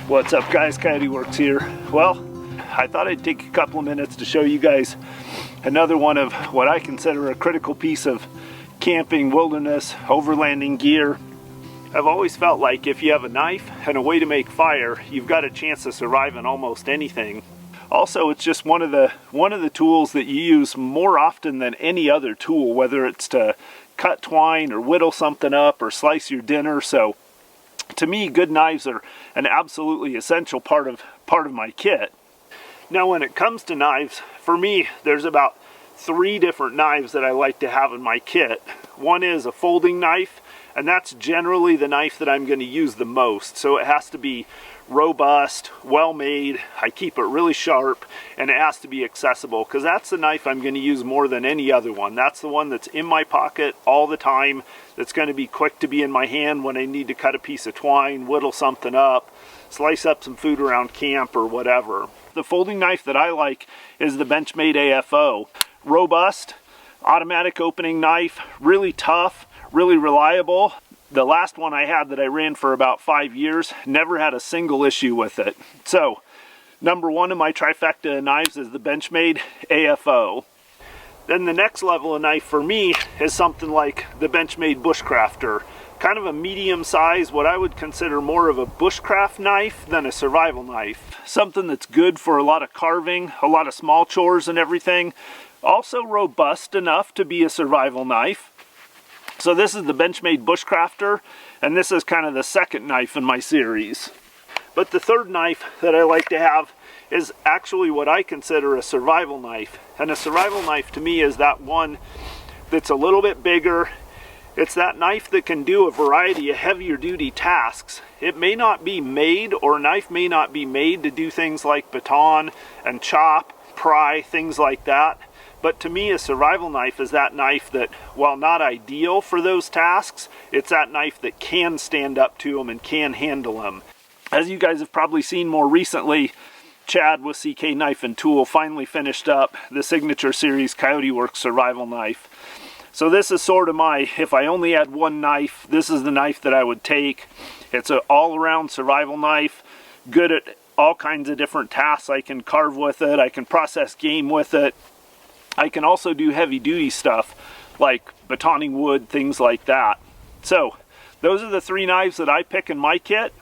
What's up guys, Coyote Works here. Well, I thought I'd take a couple of minutes to show you guys another one of what I consider a critical piece of camping, wilderness, overlanding gear. I've always felt like if you have a knife and a way to make fire, you've got a chance to survive in almost anything. Also, it's just one of the tools that you use more often than any other tool, whether it's to cut twine or whittle something up or slice your dinner. So to me, good knives are an absolutely essential part of my kit. Now when it comes to knives, for me there's about 3 different knives that I like to have in my kit. One is a folding knife, and that's generally the knife that I'm going to use the most. So it has to be robust, well made, I keep it really sharp, and it has to be accessible, because that's the knife I'm going to use more than any other one. That's the one that's in my pocket all the time, that's going to be quick to be in my hand when I need to cut a piece of twine, whittle something up, slice up some food around camp or whatever. The folding knife that I like is the Benchmade AFO. Robust, automatic opening knife, really tough, really reliable. The last one I had that I ran for about 5 years, never had a single issue with it. So, number 1 of my trifecta of knives is the Benchmade AFO. Then the next level of knife for me is something like the Benchmade Bushcrafter. Kind of a medium size, what I would consider more of a bushcraft knife than a survival knife. Something that's good for a lot of carving, a lot of small chores and everything. Also robust enough to be a survival knife. So this is the Benchmade Bushcrafter, and this is kind of the second knife in my series. But the third knife that I like to have is actually what I consider a survival knife. And a survival knife to me is that one that's a little bit bigger. It's that knife that can do a variety of heavier duty tasks. It may not be made, or a knife may not be made to do things like baton and chop, pry, things like that. But to me, a survival knife is that knife that, while not ideal for those tasks, it's that knife that can stand up to them and can handle them. As you guys have probably seen more recently, Chad with CK Knife and Tool finally finished up the signature series Coyote Works survival knife. So this is sort of my, if I only had one knife, this is the knife that I would take. It's an all-around survival knife, good at all kinds of different tasks. I can carve with it, I can process game with it. I can also do heavy duty stuff like batoning wood, things like that. So those are the 3 knives that I pick in my kit.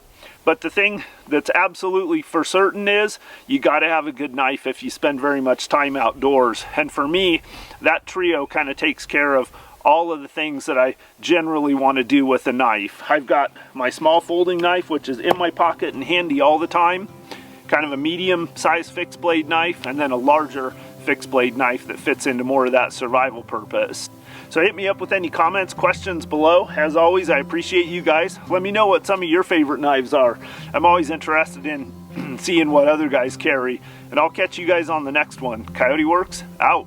But the thing that's absolutely for certain is you got to have a good knife if you spend very much time outdoors. And for me, that trio kind of takes care of all of the things that I generally want to do with a knife. I've got my small folding knife, which is in my pocket and handy all the time. Kind of a medium size fixed blade knife, and then a larger fixed blade knife that fits into more of that survival purpose. So hit me up with any comments, questions below. As always, I appreciate you guys. Let me know what some of your favorite knives are. I'm always interested in seeing what other guys carry. And I'll catch you guys on the next one. Coyote Works, out.